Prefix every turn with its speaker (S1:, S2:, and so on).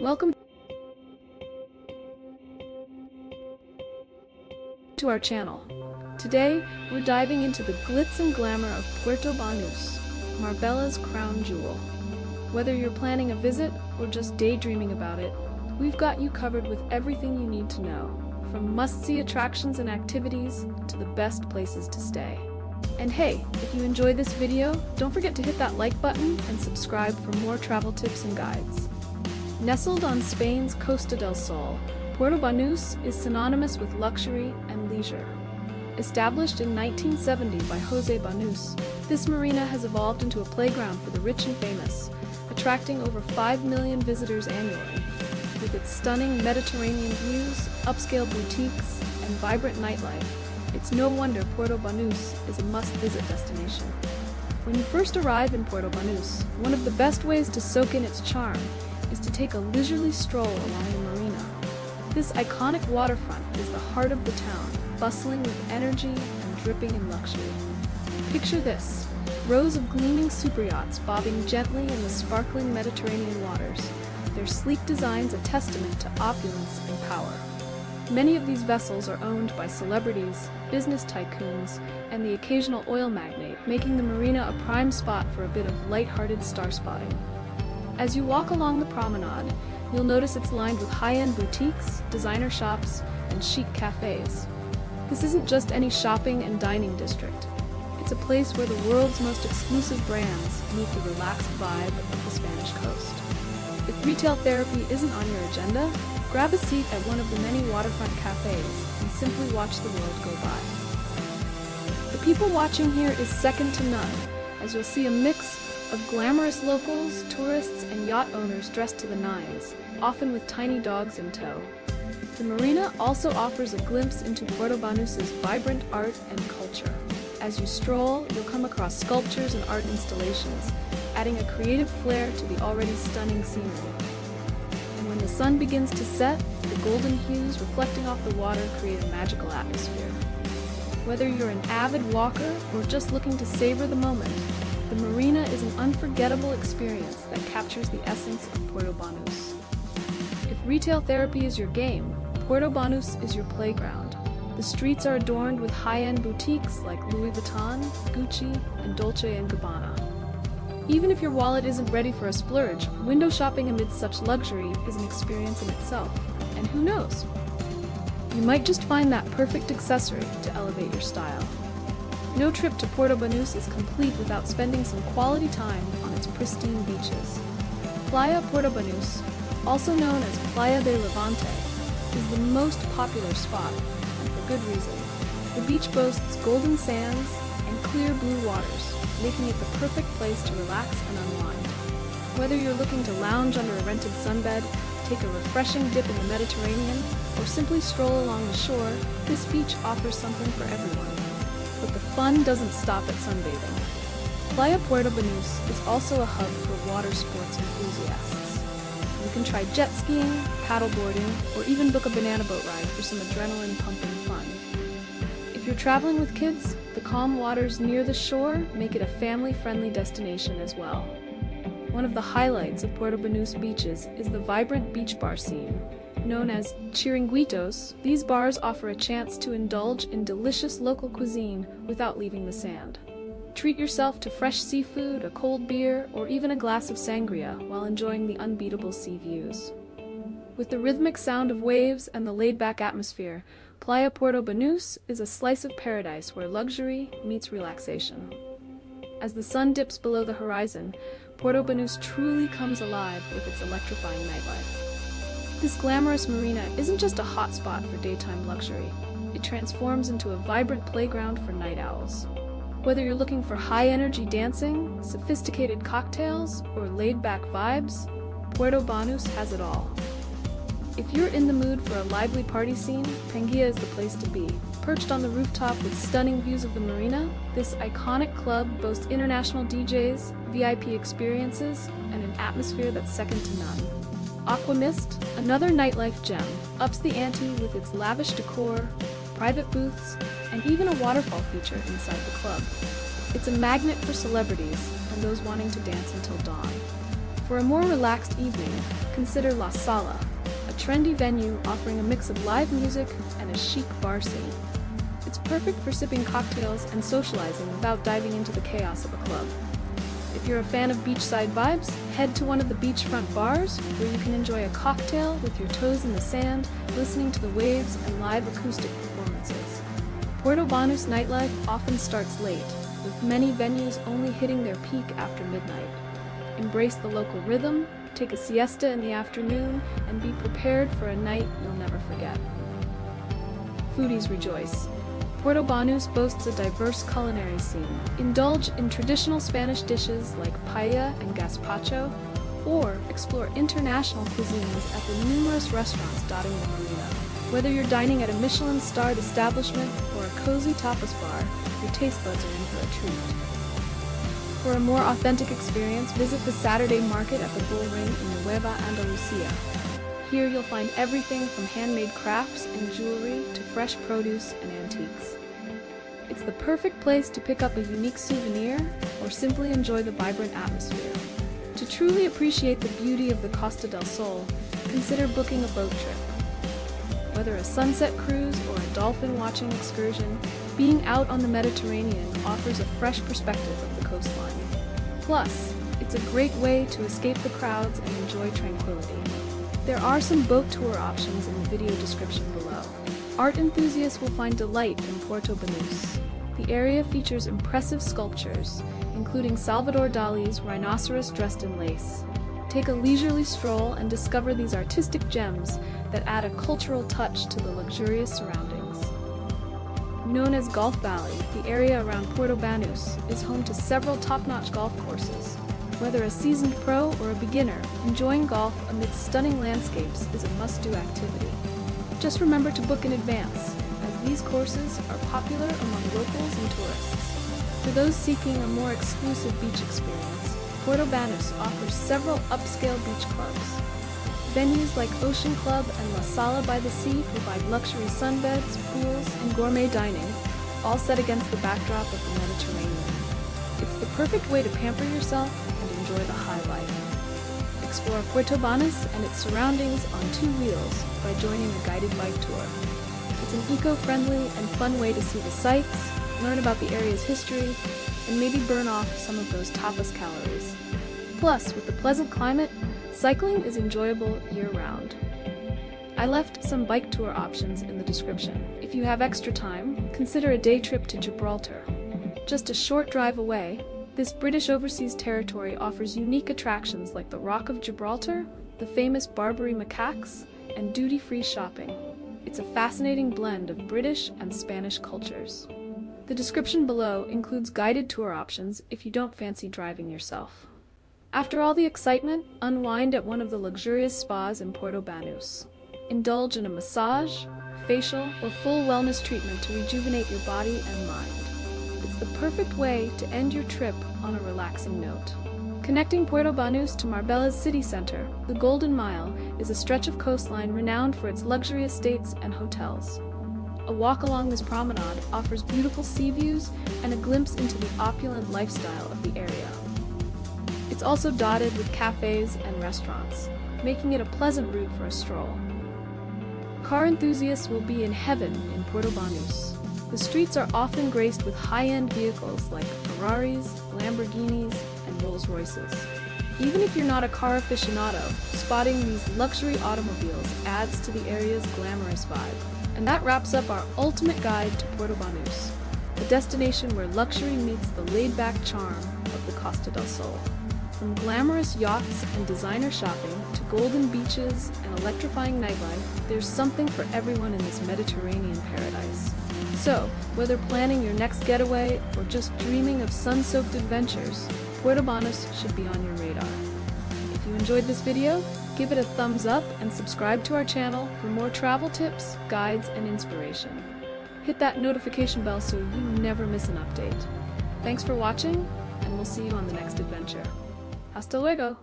S1: Welcome to our channel. Today, we're diving into the glitz and glamour of Puerto Banus, Marbella's crown jewel. Whether you're planning a visit or just daydreaming about it, we've got you covered with everything you need to know, from must-see attractions and activities to the best places to stay. And hey, if you enjoyed this video, don't forget to hit that like button and subscribe for more travel tips and guides. Nestled on Spain's Costa del Sol, Puerto Banus is synonymous with luxury and leisure. Established in 1970 by José Banus, this marina has evolved into a playground for the rich and famous, attracting over 5 million visitors annually. With its stunning Mediterranean views, upscale boutiques, and vibrant nightlife, it's no wonder Puerto Banus is a must-visit destination. When you first arrive in Puerto Banus, one of the best ways to soak in its charm is to take a leisurely stroll along the marina. This iconic waterfront is the heart of the town, bustling with energy and dripping in luxury. Picture this: rows of gleaming superyachts bobbing gently in the sparkling Mediterranean waters, their sleek designs a testament to opulence and power. Many of these vessels are owned by celebrities, business tycoons, and the occasional oil magnate, making the marina a prime spot for a bit of light-hearted star spotting. As you walk along the promenade, you'll notice it's lined with high-end boutiques, designer shops, and chic cafes. This isn't just any shopping and dining district. It's a place where the world's most exclusive brands meet the relaxed vibe of the Spanish coast. If retail therapy isn't on your agenda, grab a seat at one of the many waterfront cafes and simply watch the world go by. The people watching here is second to none, as you'll see a mix of glamorous locals, tourists, and yacht owners dressed to the nines, often with tiny dogs in tow. The marina also offers a glimpse into Puerto Banus's vibrant art and culture. As you stroll, you'll come across sculptures and art installations, adding a creative flair to the already stunning scenery. And when the sun begins to set, the golden hues reflecting off the water create a magical atmosphere. Whether you're an avid walker or just looking to savor the moment, the marina is an unforgettable experience that captures the essence of Puerto Banus. If retail therapy is your game, Puerto Banus is your playground. The streets are adorned with high-end boutiques like Louis Vuitton, Gucci, and Dolce & Gabbana. Even if your wallet isn't ready for a splurge, window shopping amidst such luxury is an experience in itself. And who knows? You might just find that perfect accessory to elevate your style. No trip to Puerto Banus is complete without spending some quality time on its pristine beaches. Playa Puerto Banus, also known as Playa de Levante, is the most popular spot, and for good reason. The beach boasts golden sands and clear blue waters, making it the perfect place to relax and unwind. Whether you're looking to lounge under a rented sunbed, take a refreshing dip in the Mediterranean, or simply stroll along the shore, this beach offers something for everyone. But the fun doesn't stop at sunbathing. Playa Puerto Banus is also a hub for water sports enthusiasts. You can try jet skiing, paddleboarding, or even book a banana boat ride for some adrenaline-pumping fun. If you're traveling with kids, the calm waters near the shore make it a family-friendly destination as well. One of the highlights of Puerto Banus beaches is the vibrant beach bar scene. Known as chiringuitos, these bars offer a chance to indulge in delicious local cuisine without leaving the sand. Treat yourself to fresh seafood, a cold beer, or even a glass of sangria while enjoying the unbeatable sea views. With the rhythmic sound of waves and the laid-back atmosphere, Playa Puerto Banus is a slice of paradise where luxury meets relaxation. As the sun dips below the horizon, Puerto Banus truly comes alive with its electrifying nightlife. This glamorous marina isn't just a hotspot for daytime luxury. It transforms into a vibrant playground for night owls. Whether you're looking for high-energy dancing, sophisticated cocktails, or laid-back vibes, Puerto Banus has it all. If you're in the mood for a lively party scene, Pangaea is the place to be. Perched on the rooftop with stunning views of the marina, this iconic club boasts international DJs, VIP experiences, and an atmosphere that's second to none. Aqua Mist, another nightlife gem, ups the ante with its lavish decor, private booths, and even a waterfall feature inside the club. It's a magnet for celebrities and those wanting to dance until dawn. For a more relaxed evening, consider La Sala, a trendy venue offering a mix of live music and a chic bar scene. It's perfect for sipping cocktails and socializing without diving into the chaos of a club. If you're a fan of beachside vibes, head to one of the beachfront bars where you can enjoy a cocktail with your toes in the sand, listening to the waves and live acoustic performances. Puerto Banus nightlife often starts late, with many venues only hitting their peak after midnight. Embrace the local rhythm, take a siesta in the afternoon, and be prepared for a night you'll never forget. Foodies rejoice. Puerto Banus boasts a diverse culinary scene. Indulge in traditional Spanish dishes like paella and gazpacho, or explore international cuisines at the numerous restaurants dotting the marina. Whether you're dining at a Michelin-starred establishment or a cozy tapas bar, your taste buds are in for a treat. For a more authentic experience, visit the Saturday market at the Bull Ring in Nueva Andalucia. Here you'll find everything from handmade crafts and jewelry to fresh produce and antiques. It's the perfect place to pick up a unique souvenir or simply enjoy the vibrant atmosphere. To truly appreciate the beauty of the Costa del Sol, consider booking a boat trip. Whether a sunset cruise or a dolphin-watching excursion, being out on the Mediterranean offers a fresh perspective of the coastline. Plus, it's a great way to escape the crowds and enjoy tranquility. There are some boat tour options in the video description below. Art enthusiasts will find delight in Puerto Banus. The area features impressive sculptures, including Salvador Dali's rhinoceros dressed in lace. Take a leisurely stroll and discover these artistic gems that add a cultural touch to the luxurious surroundings. Known as Golf Valley, the area around Puerto Banus is home to several top-notch golf courses. Whether a seasoned pro or a beginner, enjoying golf amidst stunning landscapes is a must-do activity. Just remember to book in advance, as these courses are popular among locals and tourists. For those seeking a more exclusive beach experience, Puerto Banus offers several upscale beach clubs. Venues like Ocean Club and La Sala by the Sea provide luxury sunbeds, pools, and gourmet dining, all set against the backdrop of the Mediterranean. It's the perfect way to pamper yourself and enjoy the high life. Explore Puerto Banus and its surroundings on 2 wheels by joining a guided bike tour. It's an eco-friendly and fun way to see the sights, learn about the area's history, and maybe burn off some of those tapas calories. Plus, with the pleasant climate, cycling is enjoyable year-round. I left some bike tour options in the description. If you have extra time, consider a day trip to Gibraltar. Just a short drive away, this British overseas territory offers unique attractions like the Rock of Gibraltar, the famous Barbary macaques, and duty-free shopping. It's a fascinating blend of British and Spanish cultures. The description below includes guided tour options if you don't fancy driving yourself. After all the excitement, unwind at one of the luxurious spas in Puerto Banus. Indulge in a massage, facial, or full wellness treatment to rejuvenate your body and mind. It's the perfect way to end your trip on a relaxing note. Connecting Puerto Banus to Marbella's city center, the Golden Mile is a stretch of coastline renowned for its luxury estates and hotels. A walk along this promenade offers beautiful sea views and a glimpse into the opulent lifestyle of the area. It's also dotted with cafes and restaurants, making it a pleasant route for a stroll. Car enthusiasts will be in heaven in Puerto Banus. The streets are often graced with high-end vehicles like Ferraris, Lamborghinis, and Rolls-Royces. Even if you're not a car aficionado, spotting these luxury automobiles adds to the area's glamorous vibe. And that wraps up our ultimate guide to Puerto Banus, a destination where luxury meets the laid-back charm of the Costa del Sol. From glamorous yachts and designer shopping to golden beaches and electrifying nightlife, there's something for everyone in this Mediterranean paradise. So, whether planning your next getaway or just dreaming of sun-soaked adventures, Puerto Banus should be on your radar. If you enjoyed this video, give it a thumbs up and subscribe to our channel for more travel tips, guides, and inspiration. Hit that notification bell so you never miss an update. Thanks for watching, and we'll see you on the next adventure. Hasta luego!